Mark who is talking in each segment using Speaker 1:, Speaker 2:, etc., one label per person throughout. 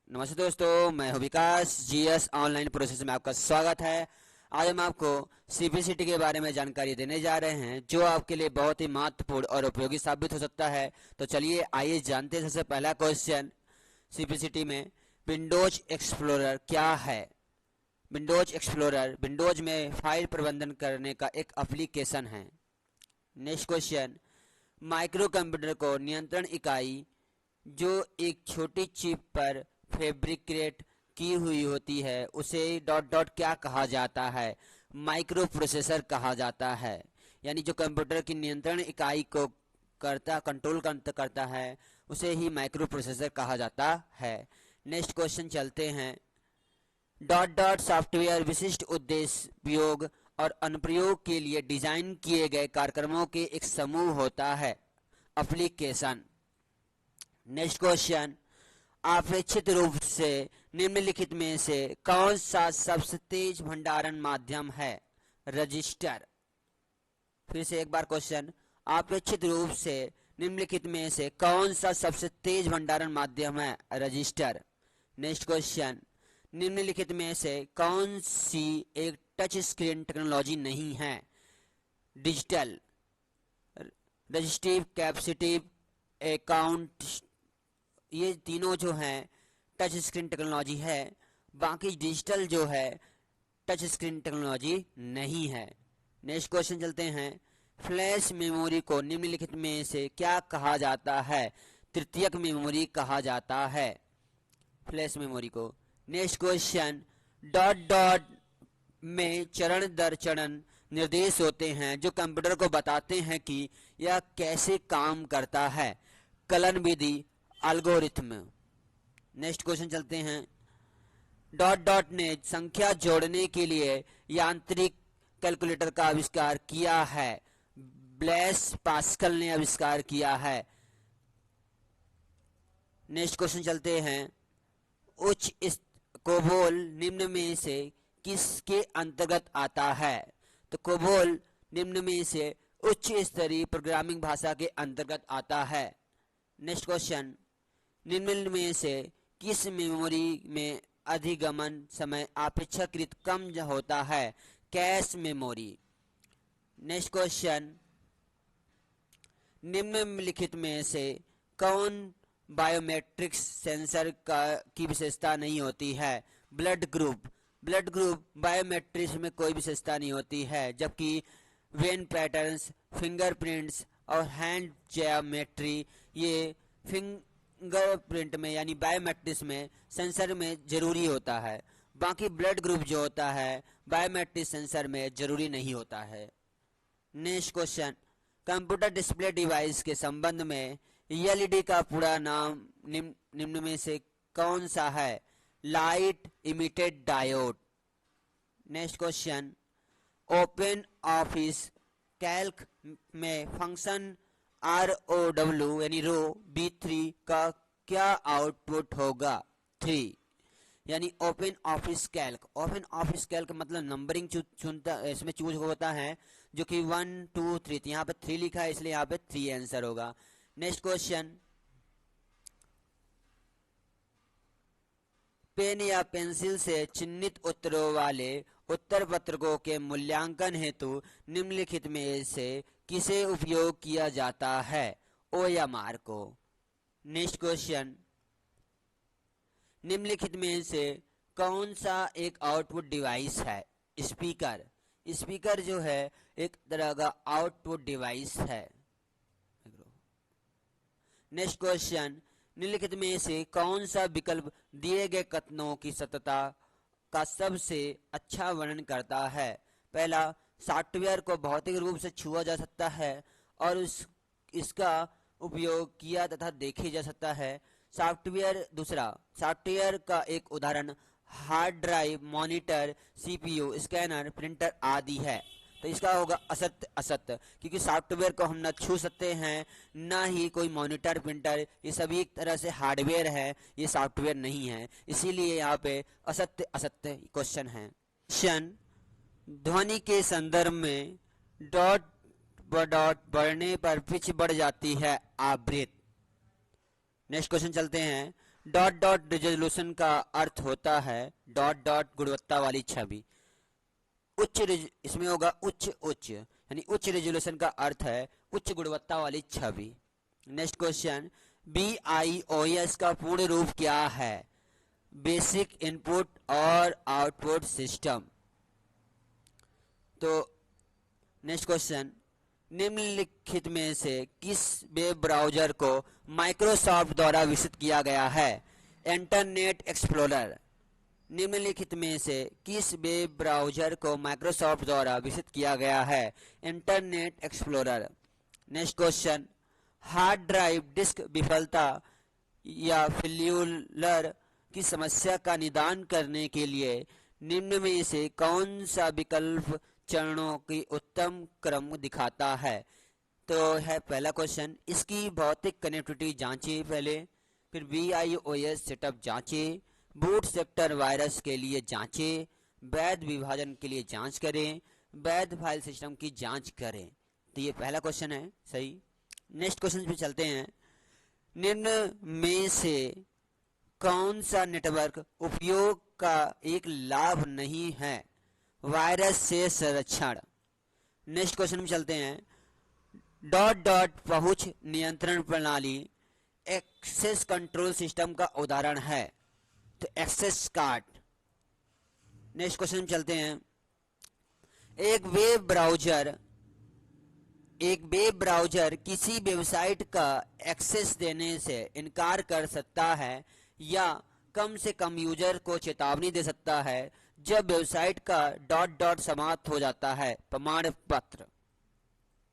Speaker 1: नमस्ते दोस्तों, मैं हूं विकास। जीएस ऑनलाइन प्रोसेस में आपका स्वागत है। आज हम आपको सीपीसीटी के बारे में जानकारी देने जा रहे हैं जो आपके लिए बहुत ही महत्वपूर्ण और उपयोगी साबित हो सकता है। तो चलिए आइए जानते हैं। सबसे पहला क्वेश्चन सीपीसीटी में, विंडोज एक्सप्लोरर क्या है। विंडोज एक्सप्लोरर विंडोज में फाइल प्रबंधन करने का एक एप्लीकेशन है। नेक्स्ट क्वेश्चन, माइक्रो कंप्यूटर को नियंत्रण इकाई जो एक छोटी चिप पर फैब्रिकेट की हुई होती है उसे डॉट डॉट क्या कहा जाता है? माइक्रो प्रोसेसर कहा जाता है। यानी जो कंप्यूटर की नियंत्रण इकाई को कंट्रोल करता है उसे ही माइक्रो प्रोसेसर कहा जाता है। नेक्स्ट क्वेश्चन चलते हैं। डॉट डॉट सॉफ्टवेयर विशिष्ट उद्देश्य, उपयोग और अनुप्रयोग के लिए डिजाइन किए गए कार्यक्रमों के एक समूह होता है, एप्लीकेशन। नेक्स्ट क्वेश्चन, अपेक्षित रूप से निम्नलिखित में से कौन सा सबसे तेज भंडारण माध्यम है? रजिस्टर। फिर से एक बार क्वेश्चन, अपेक्षित रूप से निम्नलिखित में से कौन सा सबसे तेज भंडारण माध्यम है? रजिस्टर। नेक्स्ट क्वेश्चन, निम्नलिखित में से कौन सी एक टच स्क्रीन टेक्नोलॉजी नहीं है? डिजिटल, रजिस्टिव, कैपेसिटिव, अकाउंट, ये तीनों जो हैं टच स्क्रीन टेक्नोलॉजी है। बाकी डिजिटल जो है टच स्क्रीन टेक्नोलॉजी नहीं है। नेक्स्ट क्वेश्चन चलते हैं। फ्लैश मेमोरी को निम्नलिखित में से क्या कहा जाता है? तृतीयक मेमोरी कहा जाता है, फ्लैश मेमोरी को। नेक्स्ट क्वेश्चन, डॉट डॉट में चरण दर चरण निर्देश होते हैं जो कंप्यूटर को बताते हैं कि यह कैसे काम करता है, कलन विधि, एल्गोरिथम। नेक्स्ट क्वेश्चन चलते हैं। डॉट डॉट ने संख्या जोड़ने के लिए यांत्रिक कैलकुलेटर का आविष्कार किया है, ब्लेस पास्कल ने आविष्कार किया है। नेक्स्ट क्वेश्चन चलते हैं। उच्च कोबोल निम्न में से किसके अंतर्गत आता है? तो कोबोल निम्न में से उच्च स्तरीय प्रोग्रामिंग भाषा के अंतर्गत आता है। नेक्स्ट क्वेश्चन, निम्न में से किस मेमोरी में अधिगमन समय अपेक्षाकृत कम होता है? Cache memory. नेक्स्ट क्वेश्चन, निम्नलिखित में से कौन बायोमेट्रिक्स सेंसर की विशेषता नहीं होती है? Blood group. Blood group biometrics में कोई विशेषता नहीं होती है, जबकि वेन पैटर्न्स, फिंगरप्रिंट्स और हैंड ज्योमेट्री ये फिंगरप्रिंट में यानी बायोमेट्रिक्स में सेंसर में जरूरी होता है। बाकी ब्लड ग्रुप जो होता है बायोमेट्रिक सेंसर में जरूरी नहीं होता है। Next question, computer display device के संबंध में एलईडी का पूरा नाम निम्न में से कौन सा है? Light emitted diode. Next question, open office Calc में फंक्शन ROW यानी रो B3 का क्या आउटपुट होगा? 3। यानी open office Calc. Open office Calc मतलब नंबरिंग चुनता, इसमें चूज होता है जो कि 1 2 3, यहाँ पे 3 लिखा है इसलिए यहाँ पे 3 आंसर होगा। नेक्स्ट क्वेश्चन, पेन या पेंसिल से चिन्हित उत्तरों वाले उत्तर पत्रकों के मूल्यांकन हेतु निम्नलिखित में से किसे उपयोग किया जाता है? OMR को। नेक्स्ट क्वेश्चन, निम्नलिखित में से कौन सा एक आउटपुट डिवाइस है? स्पीकर। स्पीकर जो है एक तरह का आउटपुट डिवाइस है। नेक्स्ट क्वेश्चन, निम्नलिखित में से कौन सा विकल्प दिए गए कथनों की सत्यता का सबसे अच्छा वर्णन करता है? पहला, सॉफ्टवेयर को भौतिक रूप से छुआ जा सकता है और इसका उपयोग किया तथा देखा जा सकता है। सॉफ्टवेयर। दूसरा, सॉफ्टवेयर का एक उदाहरण hard drive, monitor, CPU, scanner, printer आदि है। तो इसका होगा असत्य। असत्य, क्योंकि सॉफ्टवेयर को हम न छू सकते हैं ना ही कोई मॉनिटर, प्रिंटर, ये सभी एक तरह से हार्डवेयर है, ये सॉफ्टवेयर नहीं है, इसीलिए यहाँ पे असत्य असत्य क्वेश्चन है। क्वेश्चन, ध्वनि के संदर्भ में डॉट डॉट बढ़ने पर पिच बढ़ जाती है, आवृत्ति। नेक्स्ट क्वेश्चन चलते हैं। डॉट डॉट रेजोल्यूशन का अर्थ होता है डॉट डॉट गुणवत्ता वाली छवि। इसमें होगा उच्च उच्च, यानी उच्च रेजोल्यूशन का अर्थ है उच्च गुणवत्ता वाली छवि। नेक्स्ट क्वेश्चन, BIOS का पूर्ण रूप क्या है? बेसिक इनपुट और आउटपुट सिस्टम। तो नेक्स्ट क्वेश्चन, निम्नलिखित में से किस वेब ब्राउज़र को माइक्रोसॉफ्ट द्वारा विकसित किया गया है? Internet explorer. निम्नलिखित में से किस वेब ब्राउज़र को माइक्रोसॉफ्ट द्वारा विकसित किया गया है? Internet Explorer. Next question, hard drive disk विफलता या फेल्यूर की समस्या का निदान करने के लिए निम्न में से कौन सा विकल्प चरणों की उत्तम क्रम दिखाता है? तो है पहला क्वेश्चन, इसकी भौतिक कनेक्टिविटी जांचें पहले, फिर BIOS सेटअप जांचें, बूट सेक्टर वायरस के लिए जांचें, वैध विभाजन के लिए जांच करें, वैध फाइल सिस्टम की जांच करें। तो ये पहला क्वेश्चन है सही। नेक्स्ट क्वेश्चन पे चलते हैं, निम्न में से कौन सा नेटवर्क उपयोग का एक लाभ नहीं है? वायरस से संरक्षण। नेक्स्ट क्वेश्चन में चलते हैं, डॉट डॉट पहुंच नियंत्रण प्रणाली एक्सेस कंट्रोल सिस्टम का उदाहरण है, तो एक्सेस कार्ड। नेक्स्ट क्वेश्चन में चलते हैं, एक वेब ब्राउज़र किसी वेबसाइट का एक्सेस देने से इनकार कर सकता है या कम से कम यूजर को चेतावनी दे सकता है जब वेबसाइट का डॉट डॉट समाप्त हो जाता है। प्रमाण पत्र।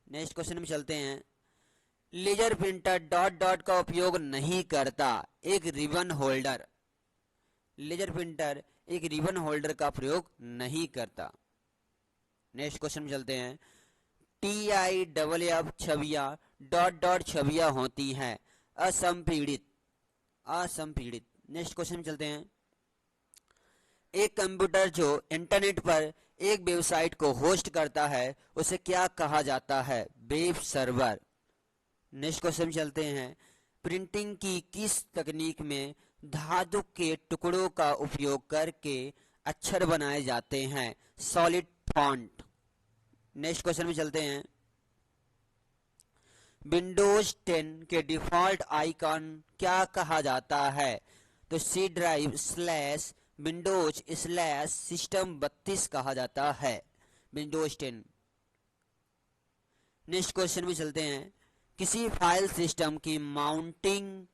Speaker 1: नेक्स्ट क्वेश्चन में चलते हैं, लेजर प्रिंटर डॉट डॉट का उपयोग नहीं करता, एक रिबन होल्डर। लेजर प्रिंटर एक रिबन होल्डर का प्रयोग नहीं करता। नेक्स्ट क्वेश्चन में चलते हैं, TIFF छवियां डॉट डॉट छवियां होती हैं, असंपीड़ित। नेक्स्ट क्वेश्चन में चलते हैं, एक कंप्यूटर जो इंटरनेट पर एक वेबसाइट को होस्ट करता है उसे क्या कहा जाता है? Web server. नेक्स्ट क्वेश्चन में चलते हैं, प्रिंटिंग की किस तकनीक में धातु के टुकड़ों का उपयोग करके अक्षर बनाए जाते हैं? Solid font. नेक्स्ट क्वेश्चन में चलते हैं, विंडोज 10 के डिफॉल्ट आइकॉन क्या कहा जाता है? तो C ड्राइव / विंडोज / सिस्टम 32 कहा जाता है, विंडोज 10। नेक्स्ट क्वेश्चन में चलते हैं, किसी फाइल सिस्टम की माउंटिंग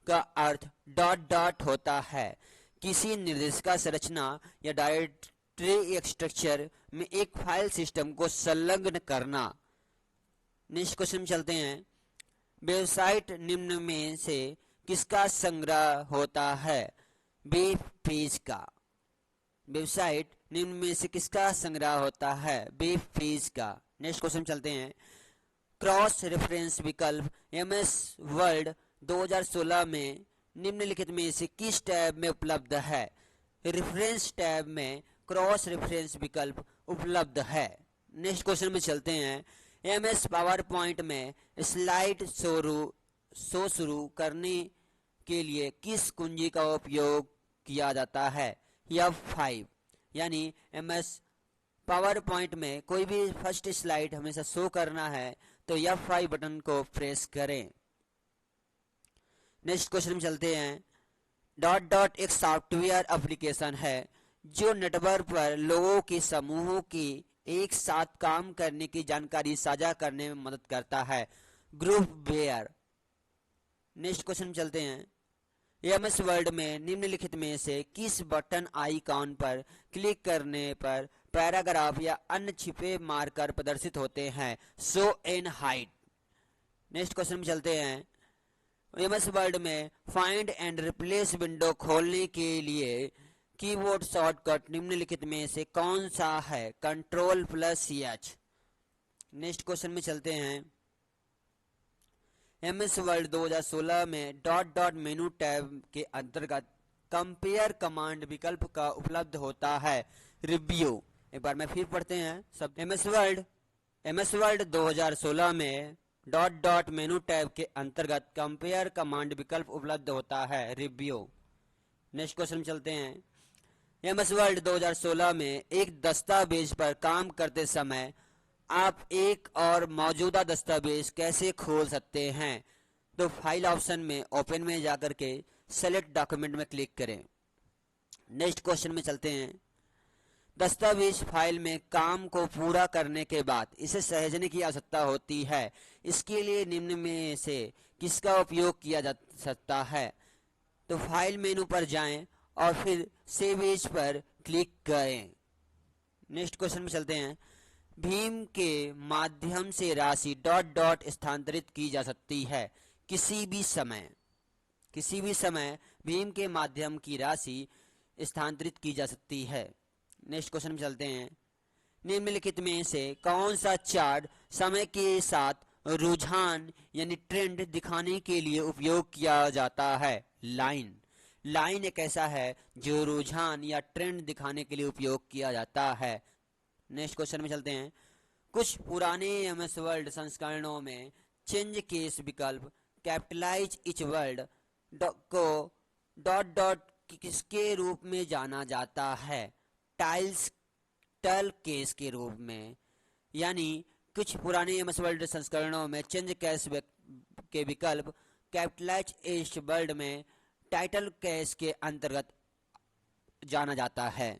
Speaker 1: का अर्थ डॉट डॉट होता है? किसी निर्देशिका संरचना या डायरेक्टरी स्ट्रक्चर में एक फाइल सिस्टम को संलग्न करना। नेक्स्ट क्वेश्चन में चलते हैं, वेबसाइट निम्न में से किसका संग्रह होता है? वेब पेज का। वेबसाइट निम्न में से किसका संग्रह होता है? वेब पेज का। नेक्स्ट क्वेश्चन चलते हैं, क्रॉस रेफरेंस विकल्प MS वर्ड 2016 में निम्नलिखित में से किस टैब में उपलब्ध है? रेफरेंस टैब में क्रॉस रेफरेंस विकल्प उपलब्ध है। नेक्स्ट क्वेश्चन में चलते हैं, MS पावर पॉइंट में स्लाइड शो शुरू करने के लिए किस कुंजी का उपयोग किया जाता है? F5। यानी MS पावर पॉइंट में कोई भी फर्स्ट स्लाइड हमेशा शो करना है तो F5 बटन को प्रेस करें। नेक्स्ट क्वेश्चन में चलते हैं, डॉट डॉट एक सॉफ्टवेयर एप्लीकेशन है जो नेटवर्क पर लोगों के समूहों की एक साथ काम करने की जानकारी साझा करने में मदद करता है, ग्रुप वेयर। नेक्स्ट क्वेश्चन चलते हैं, MS वर्ड में निम्नलिखित में से किस बटन आइकॉन पर क्लिक करने पर पैराग्राफ या अन्य छिपे मार्कर प्रदर्शित होते हैं? Show and hide. Next question में चलते हैं, MS वर्ड में फाइंड एंड रिप्लेस विंडो खोलने के लिए कीबोर्ड शॉर्टकट निम्नलिखित में से कौन सा है? Ctrl+H। नेक्स्ट क्वेश्चन में चलते हैं, MS वर्ड 2016 में डॉट डॉट मेनू टैब के अंतर्गत कंपेयर कमांड विकल्प का उपलब्ध होता है, रिव्यू। एक बार मैं फिर पढ़ते हैं सब। MS वर्ड 2016 में डॉट डॉट मेनू टैब के अंतर्गत कंपेयर कमांड विकल्प उपलब्ध होता है, रिव्यू। नेक्स्ट क्वेश्चन चलते हैं। एमएस वर्ड 2016 में एक दस्तावेज पर काम करते समय आप एक और मौजूदा दस्तावेज कैसे खोल सकते हैं? तो फाइल ऑप्शन में ओपन में जाकर के सेलेक्ट डॉक्यूमेंट में क्लिक करें। नेक्स्ट क्वेश्चन में चलते हैं। दस्तावेज फाइल में काम को पूरा करने के बाद इसे सहेजने की आवश्यकता होती है। इसके लिए निम्न में से किसका उपयोग किया जा सकता है? तो फाइल मेनू पर जाएं और फिर सेव एज पर क्लिक करें। नेक्स्ट क्वेश्चन में चलते हैं। भीम के माध्यम से राशि डॉट डॉट स्थानांतरित की जा सकती है किसी भी समय भीम के माध्यम की राशि स्थानांतरित की जा सकती है। नेक्स्ट क्वेश्चन में चलते हैं। निम्नलिखित में से कौन सा चार्ट समय के साथ रुझान यानी ट्रेंड दिखाने के लिए उपयोग किया जाता है? लाइन एक ऐसा है जो रुझान या ट्रेंड दिखाने के लिए उपयोग किया जाता है। नेक्स्ट क्वेश्चन में चलते हैं। कुछ पुराने एमएस वर्ड संस्करणों में चेंज केस विकल्प कैपिटलाइज इच वर्ड को डॉट डॉट किसके रूप में जाना जाता है? टल केस के रूप में। यानी कुछ पुराने एमएस वर्ड संस्करणों में चेंज केस के विकल्प कैपिटलाइज इच वर्ड में टाइटल केस के अंतर्गत जाना जाता है।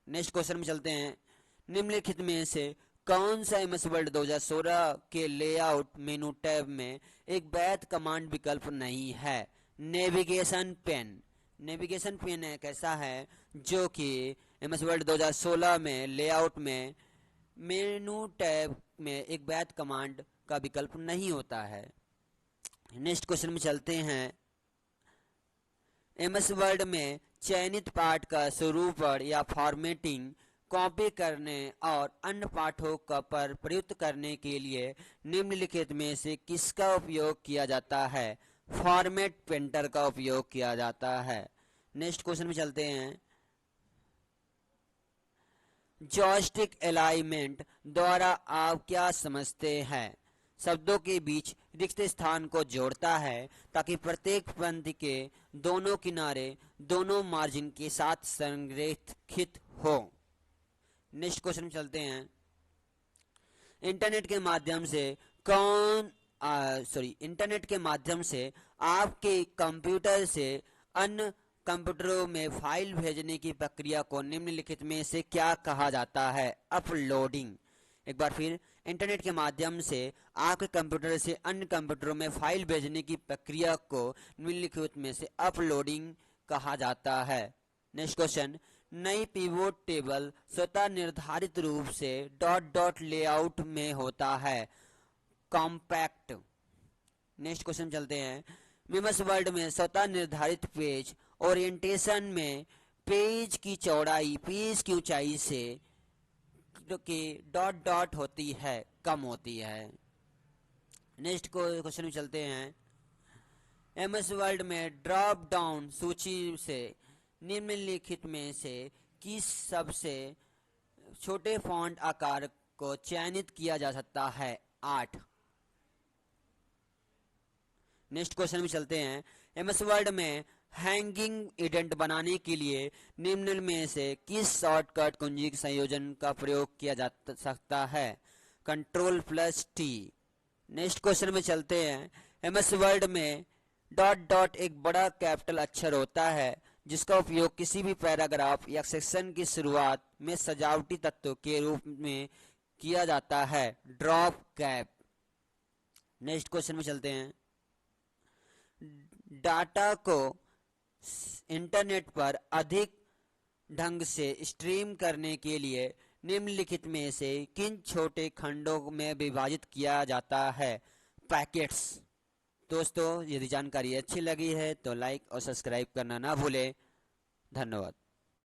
Speaker 1: नेक्स्ट क्वेश्चन में चलते हैं। निम्नलिखित में से कौन सा एमएस वर्ड 2016 के लेआउट मेनू टैब में एक वैध कमांड विकल्प नहीं है? नेविगेशन पेन एक ऐसा है जो कि एमएस वर्ड 2016 में लेआउट में मेनू टैब में एक वैध कमांड का विकल्प नहीं होता है। नेक्स्ट क्वेश्चन में चलते हैं। एमएस वर्ड में चयनित पाठ का स्वरूपण या फॉर्मेटिंग कॉपी करने और अन्य पाठों का पर प्रयुक्त करने के लिए निम्नलिखित में से किसका उपयोग किया जाता है? फॉर्मेट पेंटर का उपयोग किया जाता है। नेक्स्ट क्वेश्चन में चलते हैं। जॉयस्टिक अलाइनमेंट द्वारा आप क्या समझते हैं? शब्दों के बीच रिक्त स्थान को जोड़ता है ताकि प्रत्येक पंक्ति के दोनों किनारे दोनों मार्जिन के साथ संरेखित हो। नेक्स्ट क्वेश्चन में चलते हैं। इंटरनेट के माध्यम से आपके कंप्यूटर से अन्य कंप्यूटरों में फाइल भेजने की प्रक्रिया को निम्नलिखित में से क्या कहा जाता है? अपलोडिंग। एक बार फिर, इंटरनेट के माध्यम से आपके कंप्यूटर से अन्य कंप्यूटरों में फाइल भेजने की प्रक्रिया को निम्नलिखित में से अपलोडिंग कहा जाता है। Next question. नई पिवोट टेबल स्वतः निर्धारित रूप से डॉट डॉट लेआउट में होता है, कॉम्पैक्ट। नेक्स्ट क्वेश्चन चलते हैं। एमएस वर्ड में स्वतः निर्धारित पेज ओरिएंटेशन में पेज की चौड़ाई पेज की ऊंचाई से कि डॉट डॉट होती है, कम होती है। नेक्स्ट क्वेश्चन में चलते हैं। एमएस वर्ड में ड्रॉप डाउन सूची से निम्नलिखित में से किस सबसे छोटे फॉन्ट आकार को चयनित किया जा सकता है? 8। नेक्स्ट क्वेश्चन में चलते हैं। एमएस वर्ड में हैंगिंग इंडेंट बनाने के लिए निम्न में से किस शॉर्टकट कुंजी संयोजन का प्रयोग किया जा सकता है? Ctrl+T। नेक्स्ट क्वेश्चन में चलते हैं। एमएस वर्ड में डॉट डॉट एक बड़ा कैपिटल अक्षर होता है जिसका उपयोग किसी भी पैराग्राफ या सेक्शन की शुरुआत में सजावटी तत्व के रूप में किया जाता है, ड्रॉप कैप। नेक्स्ट क्वेश्चन में चलते हैं। डाटा को इंटरनेट पर अधिक ढंग से स्ट्रीम करने के लिए निम्नलिखित में से किन छोटे खंडों में विभाजित किया जाता है? पैकेट्स। दोस्तों, यदि जानकारी अच्छी लगी है तो लाइक और सब्सक्राइब करना ना भूलें। धन्यवाद।